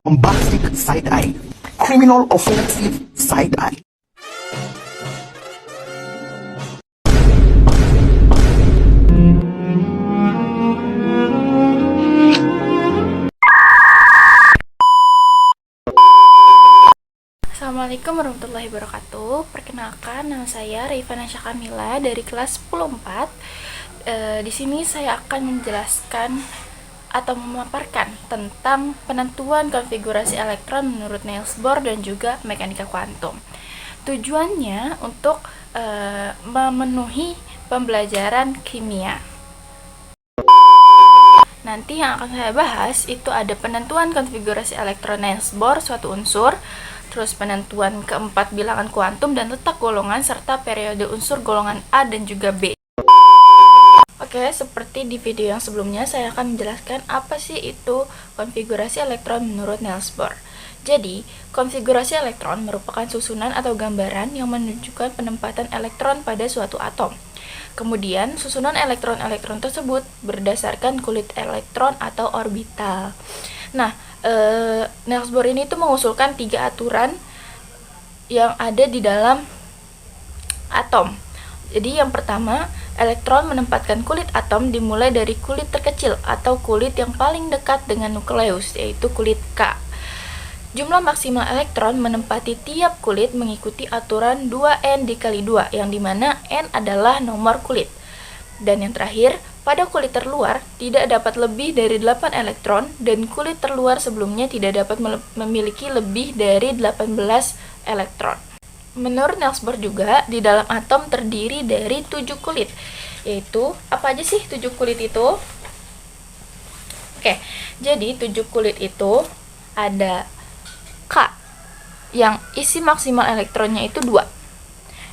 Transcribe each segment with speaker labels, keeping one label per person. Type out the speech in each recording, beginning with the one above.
Speaker 1: bombastic side-eye, criminal offensive side-eye.
Speaker 2: Assalamualaikum warahmatullahi wabarakatuh. Perkenalkan, nama saya Rifana Syakamila dari kelas 10-4. Di sini saya akan menjelaskan atau memaparkan tentang penentuan konfigurasi elektron menurut Niels Bohr dan juga mekanika kuantum. Tujuannya untuk memenuhi pembelajaran kimia. Nanti yang akan saya bahas itu ada penentuan konfigurasi elektron Niels Bohr suatu unsur, terus penentuan keempat bilangan kuantum dan letak golongan serta periode unsur golongan A dan juga B. Oke, seperti di video yang sebelumnya saya akan menjelaskan apa sih itu konfigurasi elektron menurut Niels Bohr. Jadi, konfigurasi elektron merupakan susunan atau gambaran yang menunjukkan penempatan elektron pada suatu atom. Kemudian, susunan elektron-elektron tersebut berdasarkan kulit elektron atau orbital. Nah, Niels Bohr ini tuh mengusulkan 3 aturan yang ada di dalam atom. Jadi yang pertama, elektron menempatkan kulit atom dimulai dari kulit terkecil atau kulit yang paling dekat dengan nukleus, yaitu kulit K. Jumlah maksimal elektron menempati tiap kulit mengikuti aturan 2n dikali 2, yang dimana n adalah nomor kulit. Dan yang terakhir, pada kulit terluar tidak dapat lebih dari 8 elektron dan kulit terluar sebelumnya tidak dapat memiliki lebih dari 18 elektron. Menurut Niels Bohr juga, di dalam atom terdiri dari 7 kulit. Yaitu, apa aja sih 7 kulit itu? Oke, jadi 7 kulit itu ada K, yang isi maksimal elektronnya itu 2.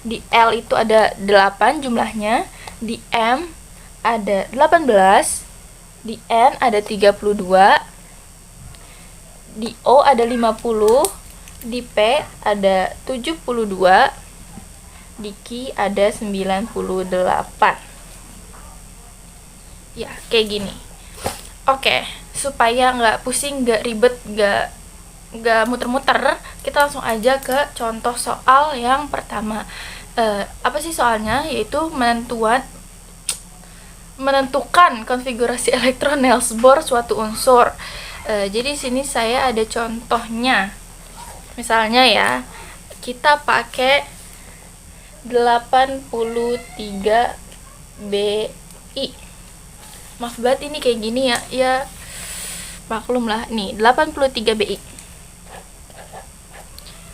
Speaker 2: Di L itu ada 8 jumlahnya, di M ada 18, di N ada 32, di O ada 50, di P ada 72, di Q ada 98. Ya, kayak gini. Oke, supaya nggak pusing, nggak ribet, nggak muter-muter, kita langsung aja ke contoh soal yang pertama. Apa sih soalnya? Yaitu menentukan konfigurasi elektron Niels Bohr suatu unsur. Jadi sini saya ada contohnya. Misalnya ya, kita pakai 83 BI. Maaf banget ini kayak gini ya. Ya maklum lah. Nih, 83 BI.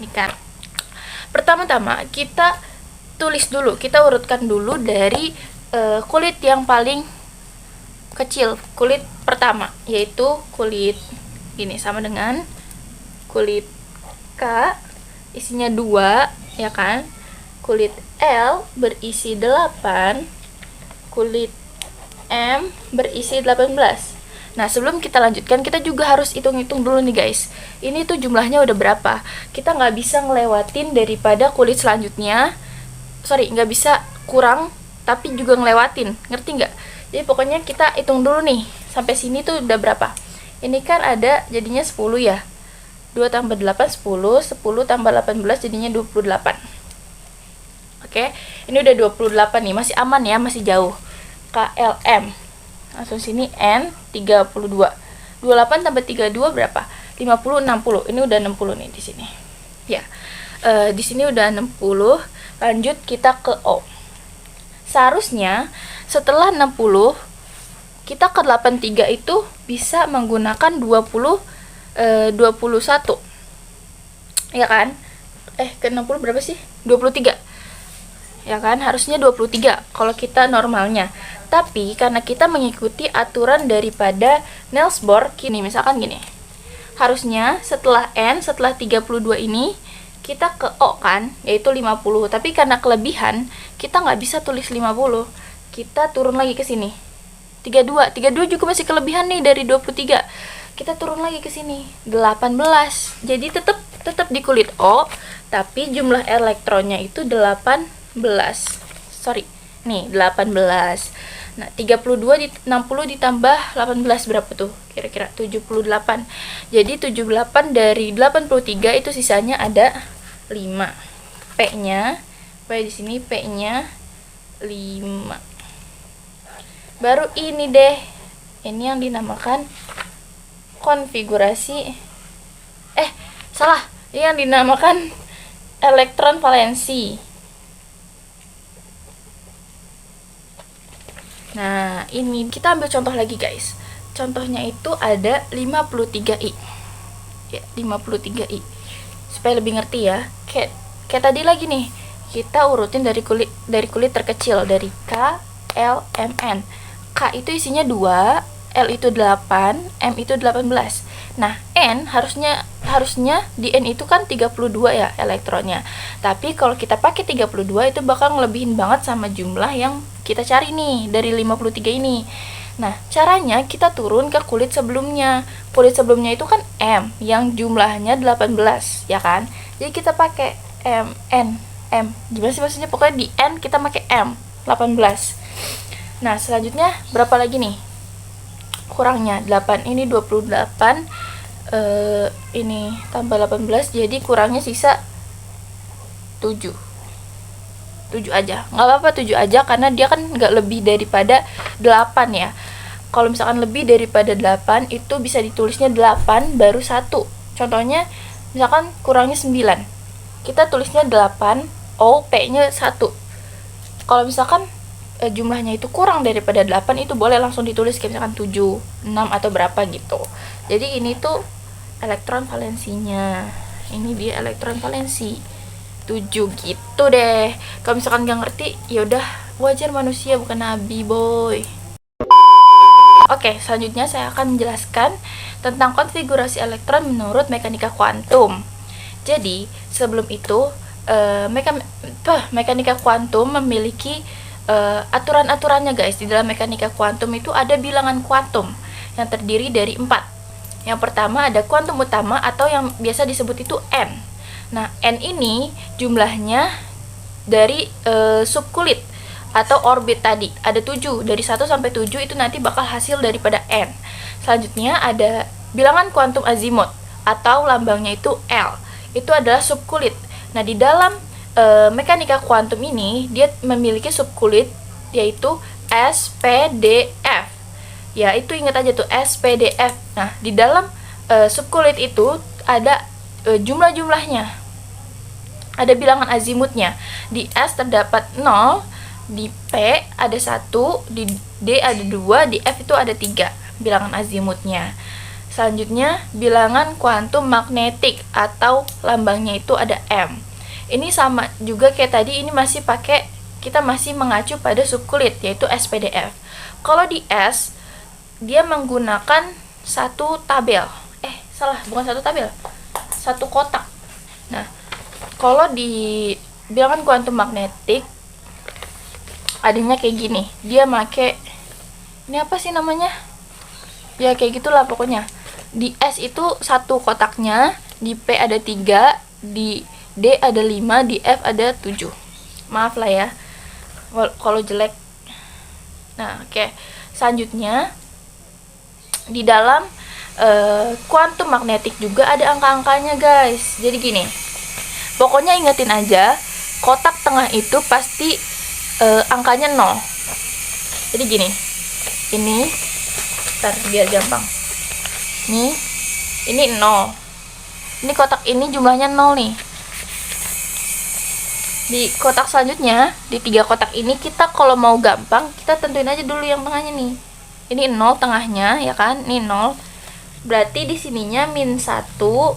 Speaker 2: Ini kan. Pertama-tama kita tulis dulu, kita urutkan dulu dari kulit yang paling kecil, kulit pertama, yaitu kulit ini sama dengan kulit K, isinya 2, ya kan? Kulit L berisi 8, kulit M berisi 18. Nah, sebelum kita lanjutkan, kita juga harus hitung-hitung dulu nih guys. Ini tuh jumlahnya udah berapa. Kita nggak bisa ngelewatin daripada kulit selanjutnya. Nggak bisa kurang, tapi juga ngelewatin. Ngerti nggak? Jadi pokoknya kita hitung dulu nih. Sampai sini tuh udah berapa. Ini kan ada jadinya 10 ya. 2 tambah 8, 10. 10 tambah 18 jadinya 28. Oke, ini udah 28 nih. Masih aman ya, masih jauh. KLM. Langsung sini N 32. 28 tambah 32 berapa? 50, 60. Ini udah 60 nih di sini. Ya. Di sini udah 60. Lanjut kita ke O. Seharusnya setelah 60 kita ke 83 itu bisa menggunakan 21. Ya kan? Ke 60 berapa sih? 23. Ya kan? Harusnya 23 kalau kita normalnya. Tapi karena kita mengikuti aturan daripada Niels Bohr, misalkan gini. Harusnya setelah N, setelah 32 ini kita ke O kan, yaitu 50. Tapi karena kelebihan, kita nggak bisa tulis 50. Kita turun lagi ke sini. 32. 32 juga masih kelebihan nih dari 23. Kita turun lagi ke sini. 18. Jadi tetap di kulit O, tapi jumlah elektronnya itu 18. Nih, 18. Nah, 60 ditambah 18 berapa tuh? Kira-kira 78. Jadi 78 dari 83 itu sisanya ada 5. P-nya, di sini P-nya 5. Baru ini deh. Ini yang dinamakan konfigurasi salah. Ini yang dinamakan elektron valensi. Nah, ini kita ambil contoh lagi, guys. Contohnya itu ada 53i. Ya, 53i. Supaya lebih ngerti ya. Kayak tadi lagi nih. Kita urutin dari kulit terkecil, dari K, L, M, N. K itu isinya 2, L itu 8, M itu 18. Nah, N harusnya di N itu kan 32 ya elektronnya. Tapi kalau kita pakai 32 itu bakal ngelebihin banget sama jumlah yang kita cari nih dari 53 ini. Nah, caranya kita turun ke kulit sebelumnya. Kulit sebelumnya itu kan M yang jumlahnya 18, ya kan? Jadi kita pakai M, N, M. Gimana sih maksudnya? Pokoknya di N kita pakai M, 18. Nah, selanjutnya berapa lagi nih? Kurangnya 8, ini 28, ini tambah 18, jadi kurangnya sisa 7 aja, nggak apa-apa 7 aja karena dia kan nggak lebih daripada 8 ya. Kalau misalkan lebih daripada 8 itu bisa ditulisnya 8 baru 1. Contohnya misalkan kurangnya 9, kita tulisnya 8, O, P nya 1. Kalau misalkan jumlahnya itu kurang daripada 8 itu boleh langsung ditulis kayak misalkan 7, 6 atau berapa gitu. Jadi ini tuh elektron valensinya. Ini dia elektron valensi 7 gitu deh. Kalau misalkan gak ngerti, yaudah wajar, manusia bukan nabi, boy. Oke, selanjutnya saya akan menjelaskan tentang konfigurasi elektron menurut mekanika kuantum. Jadi, sebelum itu mekanika kuantum memiliki aturan-aturannya, guys. Di dalam mekanika kuantum itu ada bilangan kuantum yang terdiri dari 4. Yang pertama ada kuantum utama atau yang biasa disebut itu N. Nah, N ini jumlahnya dari subkulit atau orbit tadi. Ada 7, dari 1 sampai 7 itu nanti bakal hasil daripada N. Selanjutnya ada bilangan kuantum azimut atau lambangnya itu L. Itu adalah subkulit. Nah, di dalam mekanika kuantum ini dia memiliki subkulit yaitu SPDF. Ya, itu ingat aja tuh SPDF. Nah, di dalam subkulit itu ada jumlah-jumlahnya. Ada bilangan azimutnya. Di S terdapat 0, di P ada 1, di D ada 2, di F itu ada 3 bilangan azimutnya. Selanjutnya bilangan kuantum magnetik atau lambangnya itu ada M. Ini sama juga kayak tadi, ini kita masih mengacu pada subkulit yaitu SPDF. Kalau di S dia menggunakan satu tabel. Bukan satu tabel. Satu kotak. Nah, kalau di bilangan kuantum magnetik adanya kayak gini. Dia make ini apa sih namanya? Ya kayak gitulah pokoknya. Di S itu satu kotaknya, di P ada 3, di D ada 5, di F ada 7. Maaf lah ya kalau jelek. Nah, oke. Selanjutnya di dalam kuantum magnetik juga ada angka-angkanya, guys. Jadi gini. Pokoknya ingetin aja, kotak tengah itu pasti angkanya 0. Jadi gini. Ini ntar biar gampang. Ini 0. Ini kotak ini jumlahnya 0 nih. Di kotak selanjutnya, di 3 kotak ini kita kalau mau gampang, kita tentuin aja dulu yang tengahnya nih. Ini 0 tengahnya, ya kan? Ini 0. Berarti di sininya -1,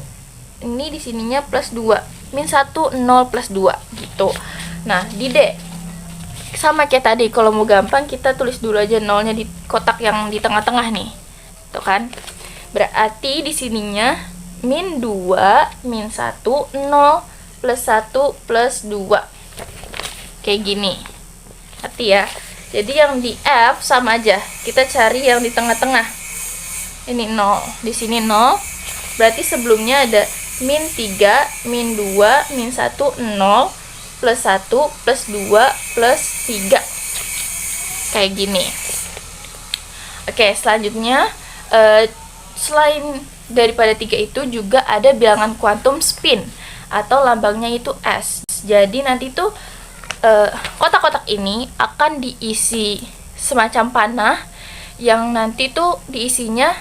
Speaker 2: ini di sininya +2. -1, 0, +2 gitu. Nah, di D sama kayak tadi, kalau mau gampang kita tulis dulu aja 0-nya di kotak yang di tengah-tengah nih. Tuh kan? Berarti di sininya -2, -1, 0, +1, +2. Kayak gini. Hati ya. Jadi yang di F sama aja. Kita cari yang di tengah-tengah. Ini 0. Di sini 0. Berarti sebelumnya ada -3, -2, -1, 0, +1, +2, +3. Kayak gini. Oke, selanjutnya selain daripada 3 itu juga ada bilangan kuantum spin atau lambangnya itu S. Jadi nanti tuh kotak-kotak ini akan diisi semacam panah yang nanti tuh diisinya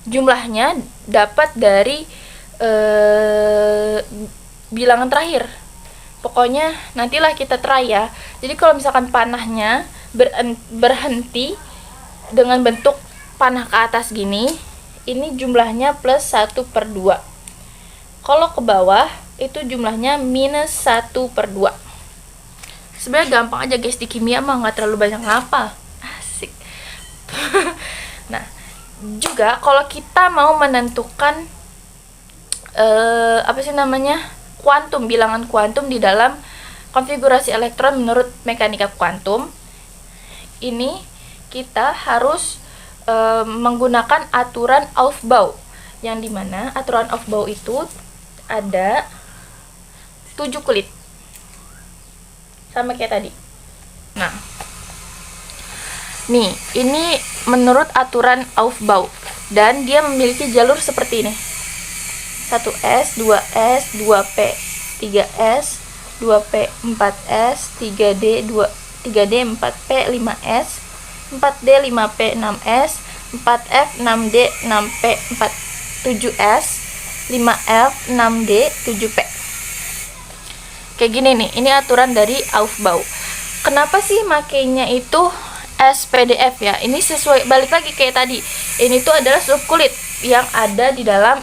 Speaker 2: jumlahnya dapat dari bilangan terakhir. Pokoknya nantilah kita try ya. Jadi kalau misalkan panahnya berhenti dengan bentuk panah ke atas gini, ini jumlahnya plus 1/2. Kalau ke bawah itu jumlahnya minus 1/2. Sebenarnya gampang aja guys, di kimia mah nggak terlalu banyak ngapal. Asik. Nah, juga kalau kita mau menentukan kuantum, bilangan kuantum di dalam konfigurasi elektron menurut mekanika kuantum, ini kita harus menggunakan aturan Aufbau, yang dimana aturan Aufbau itu ada 7 kulit sama kayak tadi. Nah, nih ini menurut aturan Aufbau dan dia memiliki jalur seperti ini: 1S, 2S, 2P, 3S, 2P, 4S, 3D, 3D, 4P, 5S, 4D, 5P, 6S, 4F, 6D, 6P, 7S, 5F, 6D, 7P. Kayak gini nih, ini aturan dari Aufbau. Kenapa sih makainya itu SPDF ya? Ini sesuai, balik lagi kayak tadi. Ini tuh adalah subkulit yang ada di dalam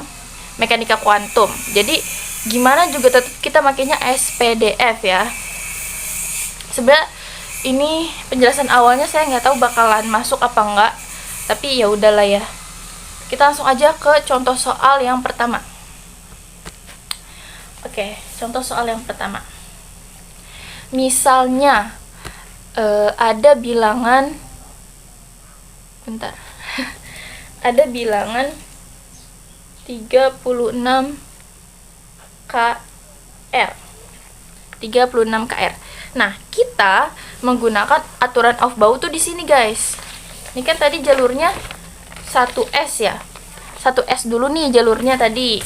Speaker 2: mekanika kuantum. Jadi gimana juga tetap kita makainya SPDF ya. Sebenarnya ini penjelasan awalnya saya nggak tahu bakalan masuk apa enggak, tapi ya udahlah ya. Kita langsung aja ke contoh soal yang pertama. Oke, contoh soal yang pertama. Misalnya ada bilangan, bentar, ada bilangan 36 KR. 36 KR. Nah, kita menggunakan aturan Aufbau tuh di sini, guys. Ini kan tadi jalurnya 1S ya. 1S dulu nih jalurnya tadi.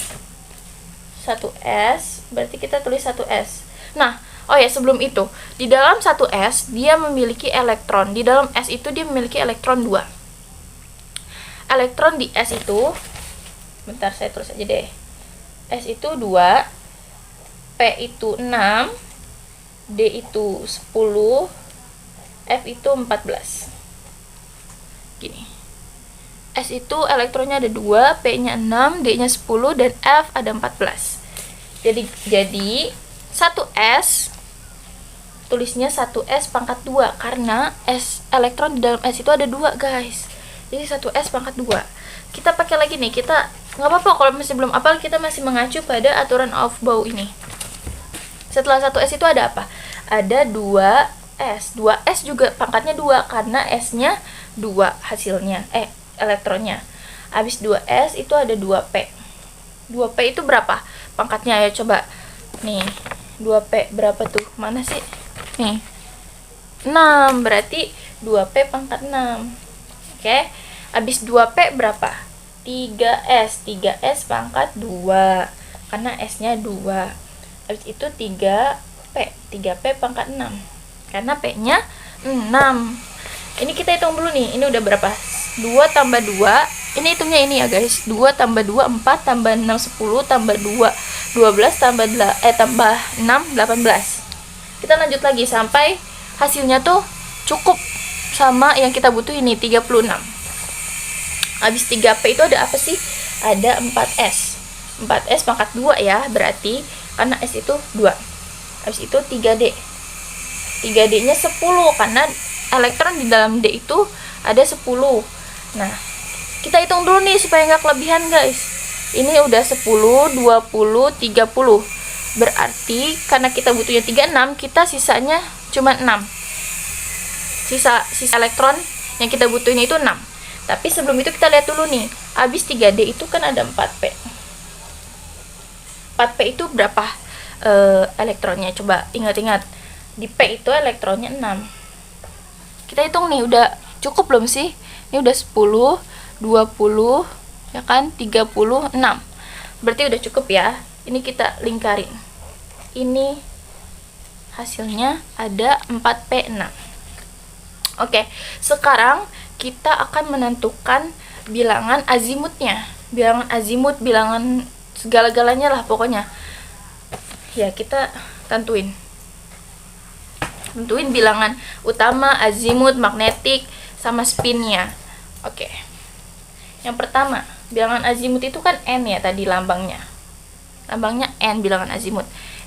Speaker 2: 1S, berarti kita tulis 1S. Nah, oh ya, sebelum itu, di dalam 1S dia memiliki elektron. Di dalam S itu dia memiliki elektron 2. Elektron di S itu, bentar saya tulis aja deh. S itu 2, P itu 6, D itu 10, F itu 14. Gini. S itu elektronnya ada 2, P-nya 6, D-nya 10, dan F ada 14. Jadi 1S tulisnya 1S pangkat 2 karena S elektron di dalam S itu ada 2, guys. Jadi 1S pangkat 2. Kita pakai lagi nih, kita nggak apa-apa kalau masih belum hafal, kita masih mengacu pada aturan Aufbau ini. Setelah 1S itu ada apa? Ada 2S. 2S juga pangkatnya 2 karena S-nya 2 hasilnya, elektronnya. Habis 2S itu ada 2P. 2P itu berapa pangkatnya? Ya coba. Nih, 2P berapa tuh? Mana sih? Nih. 6, berarti 2P pangkat 6. Oke. Habis 2P berapa? 3S. 3S pangkat 2 karena S-nya 2. Habis itu 3P. 3P pangkat 6 karena P-nya 6. Ini kita hitung dulu nih. Ini udah berapa? 2 tambah 2. Ini hitungnya ini ya, guys. 2 tambah 2 4 tambah 6 10 tambah 2 12 tambah 6 18. Kita lanjut lagi sampai hasilnya tuh cukup sama yang kita butuh ini, 36. Habis 3P itu ada apa sih? Ada 4S. 4S pangkat 2 ya, berarti karena S itu 2. Habis itu 3D. 3D-nya 10 karena elektron di dalam D itu ada 10. Nah, kita hitung dulu nih supaya nggak kelebihan, guys. Ini udah 10, 20, 30. Berarti karena kita butuhnya 36, kita sisanya cuma 6. Sisa elektron yang kita butuhin itu 6. Tapi sebelum itu kita lihat dulu nih. Habis 3D itu kan ada 4P. 4P itu berapa elektronnya? Coba ingat-ingat. Di P itu elektronnya 6. Kita hitung nih, udah cukup belum sih? Ini udah 10, 20, ya kan, 36. Berarti udah cukup ya. Ini kita lingkarin. Ini hasilnya ada 4P6. Oke, sekarang kita akan menentukan bilangan azimutnya. Bilangan azimut, bilangan segala-galanya lah pokoknya. Ya, kita tentuin bilangan utama, azimut, magnetik, sama spinnya. Oke. Yang pertama, bilangan azimut itu kan N ya tadi lambangnya. Lambangnya N, bilangan azimut.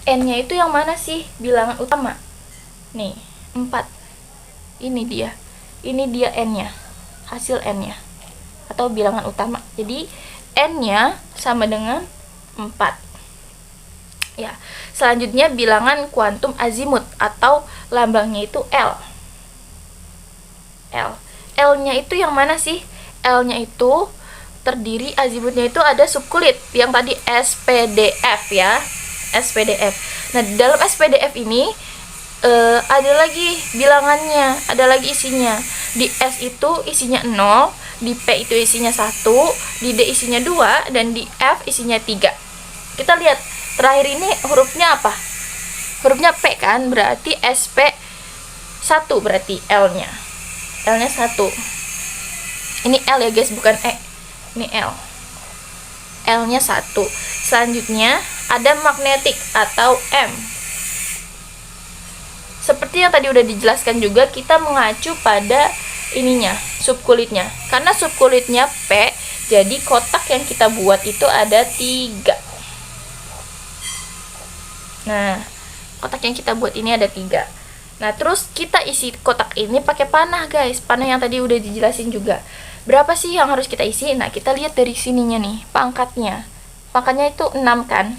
Speaker 2: N-nya itu yang mana sih? Bilangan utama. Nih, 4. Ini dia. Ini dia N-nya. Hasil N-nya. Atau bilangan utama. Jadi, N-nya sama dengan 4. Ya, selanjutnya bilangan kuantum azimut atau lambangnya itu L. L-nya itu yang mana sih? L-nya itu terdiri, azimutnya itu ada subkulit yang tadi SPDF ya. SPDF. Nah, di dalam SPDF ini ada lagi bilangannya, ada lagi isinya. Di S itu isinya 0, di P itu isinya 1, di D isinya 2, dan di F isinya 3. Kita lihat terakhir ini hurufnya apa? Hurufnya P kan, berarti SP 1 berarti L-nya. L-nya 1. Ini L ya guys, bukan E. Ini L. L-nya 1. Selanjutnya ada magnetik atau M. Seperti yang tadi udah dijelaskan juga, kita mengacu pada ininya, subkulitnya. Karena subkulitnya P, jadi kotak yang kita buat itu ada 3. Nah, kotak yang kita buat ini ada 3. Nah, terus kita isi kotak ini pakai panah guys. Panah yang tadi udah dijelasin juga. Berapa sih yang harus kita isi? Nah, kita lihat dari sininya nih, pangkatnya. Pangkatnya itu 6 kan?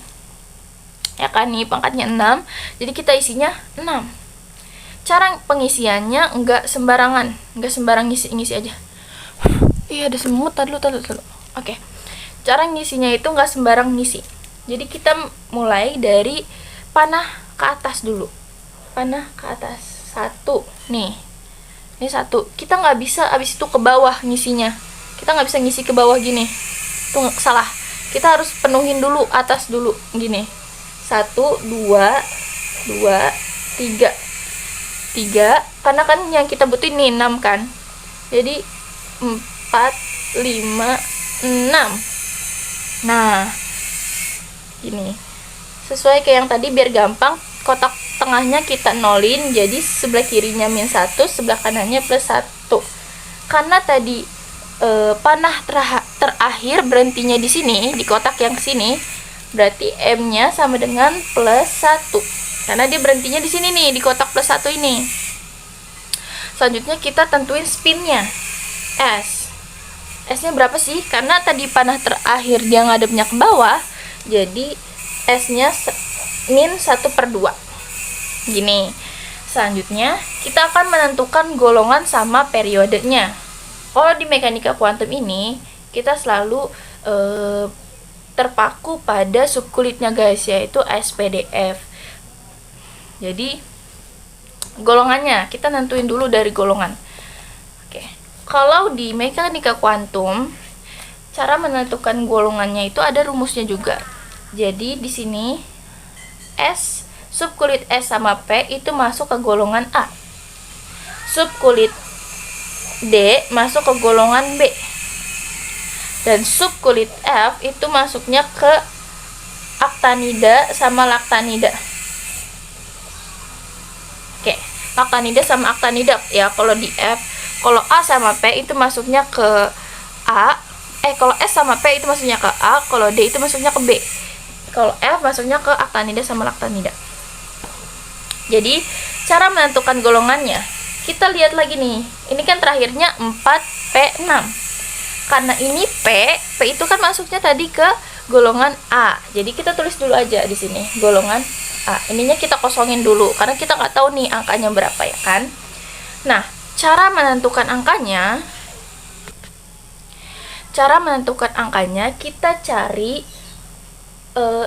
Speaker 2: Ya kan nih, pangkatnya 6. Jadi kita isinya 6. Cara pengisiannya enggak sembarangan. Enggak sembarang ngisi aja. Iya, ada semut. Tadi dulu. Oke. Cara ngisinya itu enggak sembarang ngisi. Jadi kita mulai dari panah ke atas dulu. Panah ke atas. 1. Nih. Ini 1. Kita nggak bisa abis itu ke bawah ngisinya. Kita nggak bisa ngisi ke bawah gini. Itu salah. Kita harus penuhin dulu atas dulu. Gini. 1, 2, 3. 3. Karena kan yang kita butuh ini 6 kan. Jadi 4, 5, 6. Nah. Gini. Sesuai kayak yang tadi biar gampang, kotak tengahnya kita nolin, jadi sebelah kirinya -1, sebelah kanannya +1. Karena tadi panah terakhir berhentinya di sini, di kotak yang sini, berarti M-nya sama dengan +1. Karena dia berhentinya di sini nih, di kotak +1 ini. Selanjutnya kita tentuin spinnya. S. S-nya berapa sih? Karena tadi panah terakhir dia ngadepnya ke bawah, jadi S-nya -1/2. Gini. Selanjutnya, kita akan menentukan golongan sama periodenya. Kalau di mekanika kuantum ini, kita selalu terpaku pada subkulitnya guys, yaitu SPDF. Jadi, golongannya, kita nentuin dulu dari golongan. Oke. Kalau di mekanika kuantum, cara menentukan golongannya itu ada rumusnya juga. Jadi di sini S, subkulit S sama P itu masuk ke golongan A. Subkulit D masuk ke golongan B. Dan subkulit F itu masuknya ke aktinida sama laktanida. Oke, laktanida sama aktinida ya kalau di F. Kalau A sama P itu masuknya ke A. Kalau S sama P itu masuknya ke A, kalau D itu masuknya ke B. Kalau F masuknya ke aktinida sama laktanida. Jadi, cara menentukan golongannya, kita lihat lagi nih. Ini kan terakhirnya 4P6. Karena ini P itu kan masuknya tadi ke golongan A. Jadi kita tulis dulu aja di sini, golongan A. Ininya kita kosongin dulu karena kita nggak tahu nih angkanya berapa ya kan. Nah, cara menentukan angkanya kita cari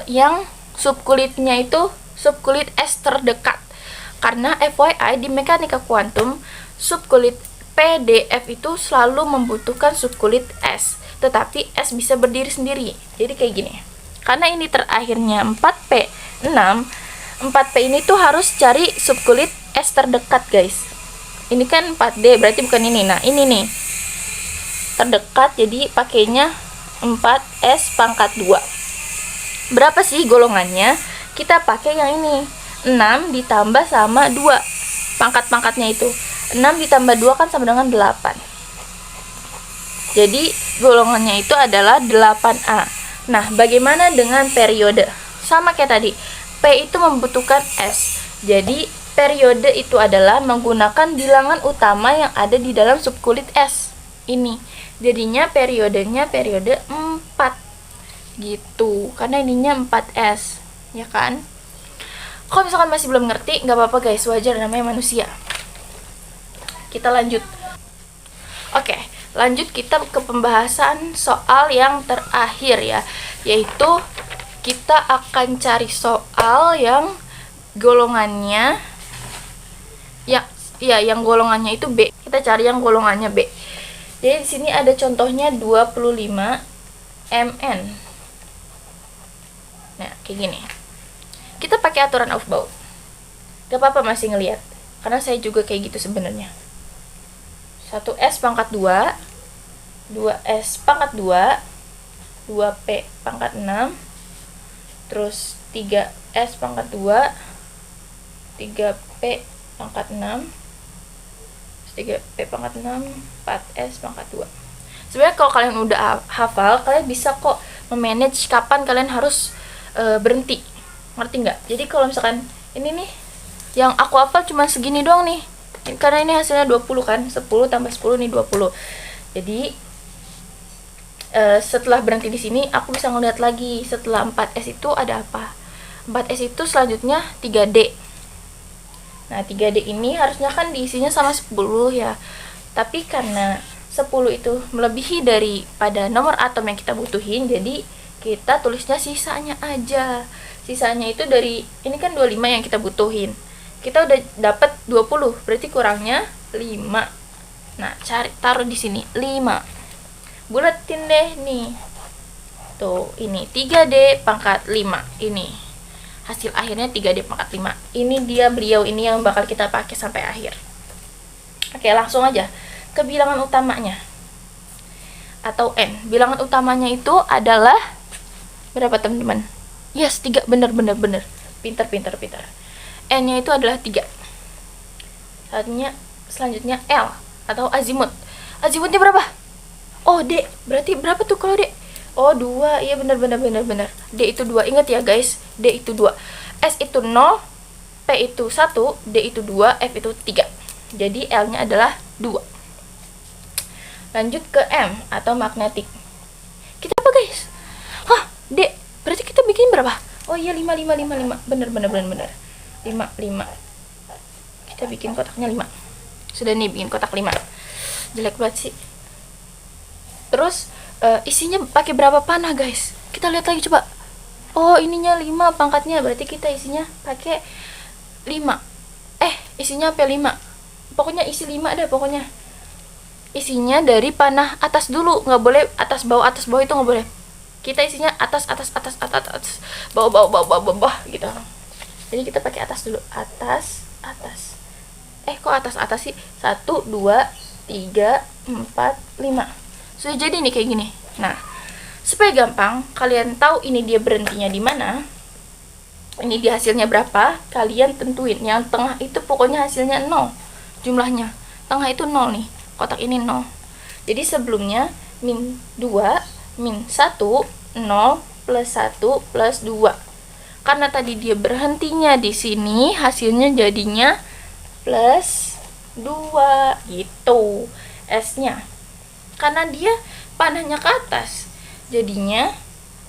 Speaker 2: yang subkulitnya itu subkulit S terdekat. Karena FYI di mekanika kuantum subkulit PDF itu selalu membutuhkan subkulit S, tetapi S bisa berdiri sendiri. Jadi kayak gini. Karena ini terakhirnya 4P6, 4P ini tuh harus cari subkulit S terdekat, guys. Ini kan 4D, berarti bukan ini. Nah, ini nih. Terdekat, jadi pakainya 4S pangkat 2. Berapa sih golongannya? Kita pakai yang ini. 6 ditambah sama 2. Pangkat-pangkatnya itu. 6 ditambah 2 kan sama dengan 8. Jadi golongannya itu adalah 8A. Nah, bagaimana dengan periode? Sama kayak tadi. P itu membutuhkan S. Jadi periode itu adalah menggunakan bilangan utama yang ada di dalam subkulit S. Ini. Jadinya periodenya periode 4. Gitu. Karena ininya 4S. Ya kan? Kalau misalkan masih belum ngerti, nggak apa-apa guys. Wajar, namanya manusia. Kita lanjut. Oke, lanjut kita ke pembahasan soal yang terakhir ya. Yaitu kita akan cari soal yang golongannya yang golongannya itu B. Kita cari yang golongannya B. Jadi di sini ada contohnya 25 mn. Nah, kayak gini. Kita pakai aturan Aufbau. Gak apa-apa masih ngelihat. Karena saya juga kayak gitu sebenarnya. 1S pangkat 2, 2S pangkat 2, 2P pangkat 6, terus 3S pangkat 2, 3P pangkat 6, 3P pangkat 6, 4S pangkat 2. Sebenarnya kalau kalian udah hafal, kalian bisa kok memanage kapan kalian harus berhenti. Ngerti nggak? Jadi kalau misalkan ini nih, yang aku hafal cuma segini doang nih. Karena ini hasilnya 20 kan, 10 tambah 10 nih 20. Jadi setelah berhenti di sini, aku bisa ngeliat lagi setelah 4S itu ada apa. 4S itu selanjutnya 3D. Nah, 3D ini harusnya kan diisinya sama 10 ya. Tapi karena 10 itu melebihi daripada nomor atom yang kita butuhin, jadi kita tulisnya sisanya aja. Sisanya itu dari, ini kan 25 yang kita butuhin. Kita udah dapat 20, berarti kurangnya 5. Nah, taruh di sini 5. Buletin deh nih. Tuh, ini 3D pangkat 5 ini. Hasil akhirnya 3D pangkat 5. Ini beliau ini yang bakal kita pakai sampai akhir. Oke, langsung aja ke bilangan utamanya. Atau N. Bilangan utamanya itu adalah berapa, teman-teman? Yes, 3. Bener. Pintar. N-nya itu adalah 3. Selanjutnya L atau azimut. Azimutnya berapa? Oh, D. Berarti berapa tuh kalau D? Oh, 2. Iya, bener. D itu 2. Ingat ya, guys. D itu 2. S itu 0, P itu 1, D itu 2, F itu 3. Jadi L-nya adalah 2. Lanjut ke M atau magnetik. Kita apa, guys? Hah, D. Berarti kita bikin berapa? Oh iya, 5. Bener. 5. Kita bikin kotaknya 5. Sudah nih, bikin kotak 5. Jelek banget sih. Terus isinya pakai berapa panah, guys? Kita lihat lagi coba. Oh, ininya 5 pangkatnya, berarti kita isinya pakai 5. Isinya sampai 5. Pokoknya isi 5 deh pokoknya. Isinya dari panah atas dulu, nggak boleh atas bawah itu nggak boleh. Kita isinya atas, bawah gitu. Jadi kita pakai atas dulu, atas. Kok atas sih? 1, 2, 3, 4, 5. Sudah jadi nih kayak gini. Nah, supaya gampang kalian tahu ini dia berhentinya di mana, ini dia hasilnya berapa, kalian tentuin. Yang tengah itu pokoknya hasilnya 0 jumlahnya. Tengah itu 0 nih. Kotak ini 0. Jadi sebelumnya min 2, min 1, 0, plus 1, plus 2. Karena tadi dia berhentinya di sini, hasilnya jadinya plus 2 gitu. S-nya. Karena dia panahnya ke atas, jadinya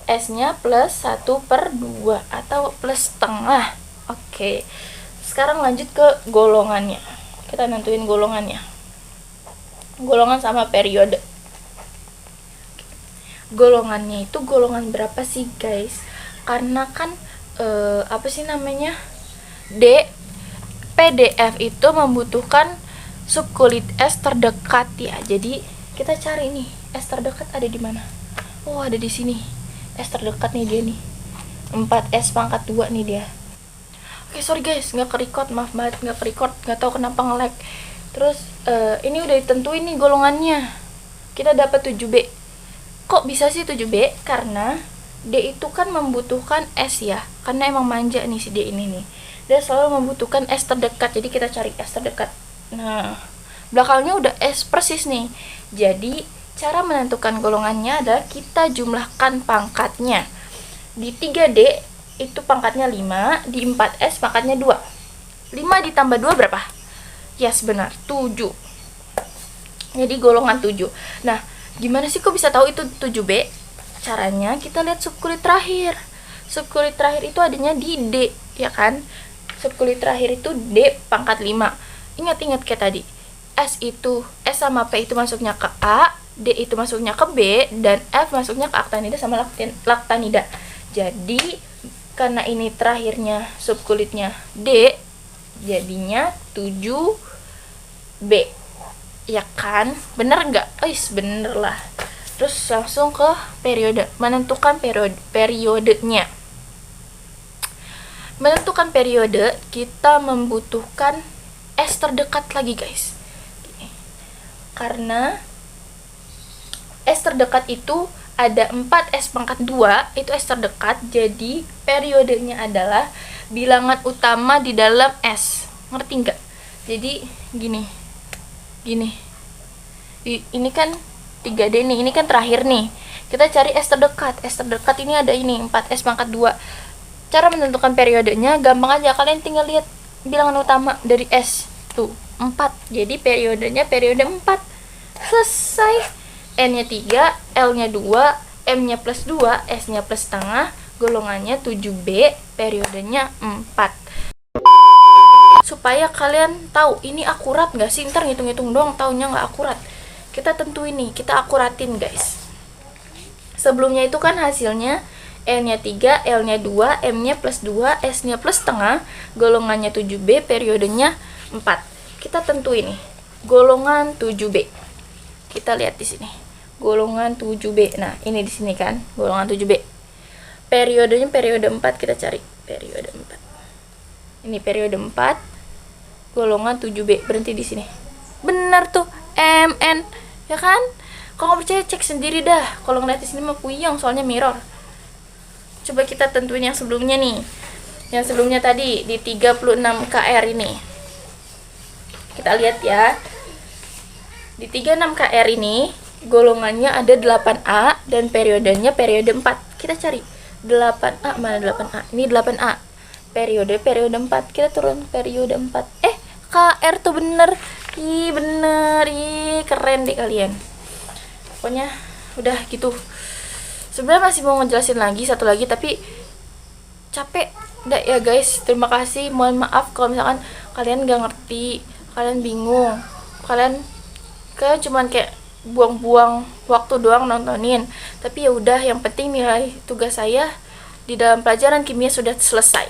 Speaker 2: S-nya plus 1/2 atau plus setengah. Oke. Sekarang lanjut ke golongannya. Kita nentuin golongannya. Golongan sama periode. Golongannya itu golongan berapa sih, guys? Karena kan apa sih namanya? PDF itu membutuhkan subkulit S terdekat ya. Jadi kita cari nih S terdekat ada di mana. Oh, ada di sini. S terdekat nih dia nih. 4S pangkat 2 nih dia. Oke, sorry guys, nggak ke-record, maaf banget nggak ke-record, nggak tahu kenapa nge-lag. Terus ini udah ditentuin nih golongannya. Kita dapat 7B. Kok bisa sih 7B? Karena D itu kan membutuhkan S ya. Karena emang manja nih si D ini nih. Dia selalu membutuhkan S terdekat. Jadi kita cari S terdekat. Nah, belakangnya udah S persis nih. Jadi cara menentukan golongannya adalah kita jumlahkan pangkatnya. Di 3D itu pangkatnya 5, di 4S pangkatnya 2. 5 ditambah 2 berapa? Yes, benar, 7. Jadi golongan 7. Nah, gimana sih kok bisa tahu itu 7B? Caranya kita lihat subkulit terakhir. Subkulit terakhir itu adanya di D, ya kan? Subkulit terakhir itu D pangkat 5. Ingat-ingat kayak tadi. S sama P itu masuknya ke A, D itu masuknya ke B, dan F masuknya ke aktinida sama laktanida. Jadi karena ini terakhirnya subkulitnya D, jadinya 7B. Ya kan? Bener nggak? Bener lah. Terus langsung ke periode. Menentukan periodenya. Menentukan periode, kita membutuhkan S terdekat lagi guys. Karena S terdekat itu ada 4S pangkat 2, itu S terdekat, jadi periodenya adalah bilangan utama di dalam S. Ngerti nggak? Jadi gini. Ini kan 3D nih, ini kan terakhir nih. Kita cari S terdekat. S terdekat ini ada ini, 4S pangkat 2. Cara menentukan periodenya gampang aja, kalian tinggal lihat bilangan utama dari S. Tuh, 4. Jadi periodenya periode 4. Selesai. N-nya 3, L-nya 2, M-nya plus 2, S-nya plus setengah, golongannya 7B, periodenya 4. Supaya kalian tahu ini akurat nggak sih, ntar ngitung-ngitung doang taunya nggak akurat. Kita tentuin nih, kita akuratin guys. Sebelumnya itu kan hasilnya N-nya 3, L-nya 2, M-nya plus 2, S-nya plus setengah, golongannya 7B, periodenya 4. Kita tentuin nih, golongan 7B. Kita lihat di sini. Golongan 7B. Nah, ini di sini kan, golongan 7B. Periodenya periode 4 kita cari. Periode 4. Ini periode 4. Golongan 7B. Berhenti di sini. Benar tuh, MN. Ya kan? Kalau nggak percaya cek sendiri dah. Kalau ngeliat di sini mah puyeng soalnya mirror. Coba kita tentuin yang sebelumnya nih. Yang sebelumnya tadi di 36 KR ini. Kita lihat ya. Di 36 KR ini golongannya ada 8A dan periodenya periode 4. Kita cari 8A, mana 8A? Ini 8A. Periode 4. Kita turun periode 4. KR tuh bener. Bener. Keren deh kalian. Pokoknya udah gitu. Sebenarnya masih mau ngejelasin lagi satu lagi tapi capek. Udah ya guys, terima kasih. Mohon maaf kalau misalkan kalian gak ngerti, kalian bingung, kalian cuman kayak buang-buang waktu doang nontonin. Tapi ya udah, yang penting nilai tugas saya di dalam pelajaran kimia sudah selesai.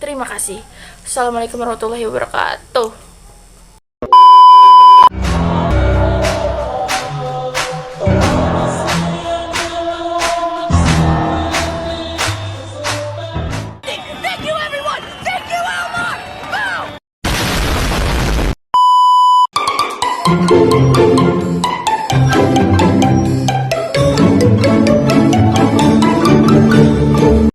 Speaker 2: Terima kasih. Assalamualaikum warahmatullahi wabarakatuh.
Speaker 1: Thank you.